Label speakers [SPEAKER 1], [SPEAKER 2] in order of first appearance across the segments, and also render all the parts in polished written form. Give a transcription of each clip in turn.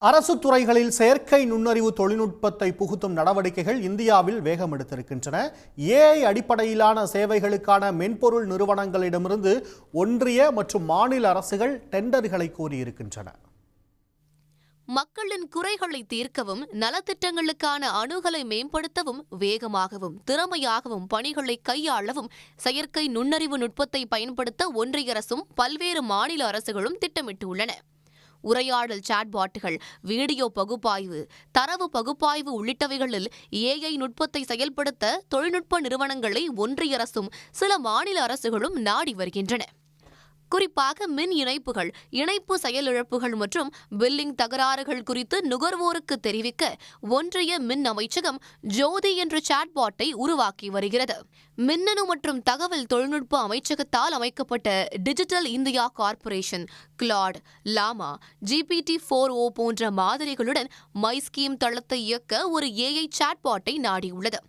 [SPEAKER 1] அரசு துறைகளில் செயற்கை நுண்ணறிவு தொழில்நுட்பத்தை புகுத்தும் நடவடிக்கைகள் இந்தியாவில் வேகம் எடுத்திருக்கின்றன. ஏஐ அடிப்படையிலான சேவைகளுக்கான மென்பொருள் நிறுவனங்களிடமிருந்து ஒன்றிய மற்றும் மாநில அரசுகள் டெண்டர்களை கோரியிருக்கின்றன.
[SPEAKER 2] மக்களின் குறைகளை தீர்க்கவும் நலத்திட்டங்களுக்கான அணுகலை மேம்படுத்தவும் வேகமாகவும் திறமையாகவும் பணிகளை கையாளவும் செயற்கை நுண்ணறிவு நுட்பத்தை பயன்படுத்த ஒன்றிய அரசும் பல்வேறு மாநில அரசுகளும் திட்டமிட்டுள்ளன. உரையாடல் சாட்பாட்டுகள், வீடியோ பகுப்பாய்வு, தரவு பகுப்பாய்வு உள்ளிட்டவைகளில் ஏஐ நுட்பத்தை செயல்படுத்த தொழில்நுட்ப நிறுவனங்களை ஒன்றிய அரசும் சில மாநில அரசுகளும் நாடி வருகின்றன. குறிப்பாக மின் இணைப்புகள், இணைப்பு செயலிழப்புகள் மற்றும் பில்லிங் தகராறுகள் குறித்து நுகர்வோருக்கு தெரிவிக்க ஒன்றிய மின் அமைச்சகம் ஜோதி என்ற சாட்பாட்டை உருவாக்கி வருகிறது. மின்னணு மற்றும் தகவல் தொழில்நுட்ப அமைச்சகத்தால் அமைக்கப்பட்ட டிஜிட்டல் இந்தியா கார்ப்பரேஷன் கிளாட், லாமா, GPT-4o போன்ற மாதிரிகளுடன் மை ஸ்கீம் தளத்தை இயக்க ஒரு ஏஐ சாட்பாட்டை நாடியுள்ளது.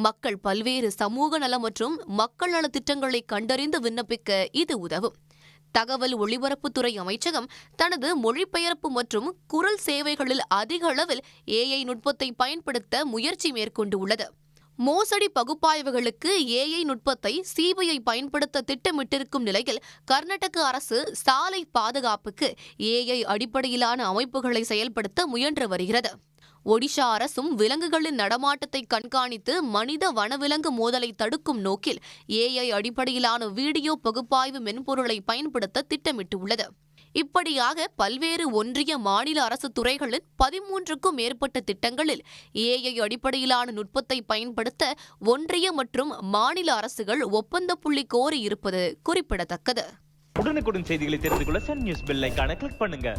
[SPEAKER 2] மக்கள் பல்வேறு சமூக நல மற்றும் மக்கள் நல திட்டங்களை கண்டறிந்து விண்ணப்பிக்க இது உதவும். தகவல் ஒலிபரப்புத்துறை அமைச்சகம் தனது மொழிபெயர்ப்பு மற்றும் குரல் சேவைகளில் அதிக அளவில் ஏஐ நுட்பத்தை பயன்படுத்த முயற்சி மேற்கொண்டுள்ளது. மோசடி பகுப்பாய்வுகளுக்கு ஏஐ நுட்பத்தை சிபிஐ பயன்படுத்த திட்டமிட்டிருக்கும் நிலையில் கர்நாடக அரசு சாலை பாதுகாப்புக்கு ஏஐ அடிப்படையிலான அமைப்புகளை செயல்படுத்த முயன்று வருகிறது. ஒடிஷா அரசும் விலங்குகளின் நடமாட்டத்தை கண்காணித்து மனித வனவிலங்கு மோதலை தடுக்கும் நோக்கில் ஏஐ அடிப்படையிலான வீடியோ பகுப்பாய்வு மென்பொருளை பயன்படுத்த திட்டமிட்டுள்ளது. இப்படியாக பல்வேறு ஒன்றிய மாநில அரசு துறைகளின் 13க்கும் மேற்பட்ட திட்டங்களில் ஏஐ அடிப்படையிலான நுட்பத்தை பயன்படுத்த ஒன்றிய மற்றும் மாநில அரசுகள் ஒப்பந்த புள்ளி கோரி இருப்பது குறிப்பிடத்தக்கது.
[SPEAKER 3] உடனுக்குடன் செய்திகளை தெரிந்து கொள்ள சன் நியூஸ் பெல் ஐகானை கிளிக் பண்ணுங்க.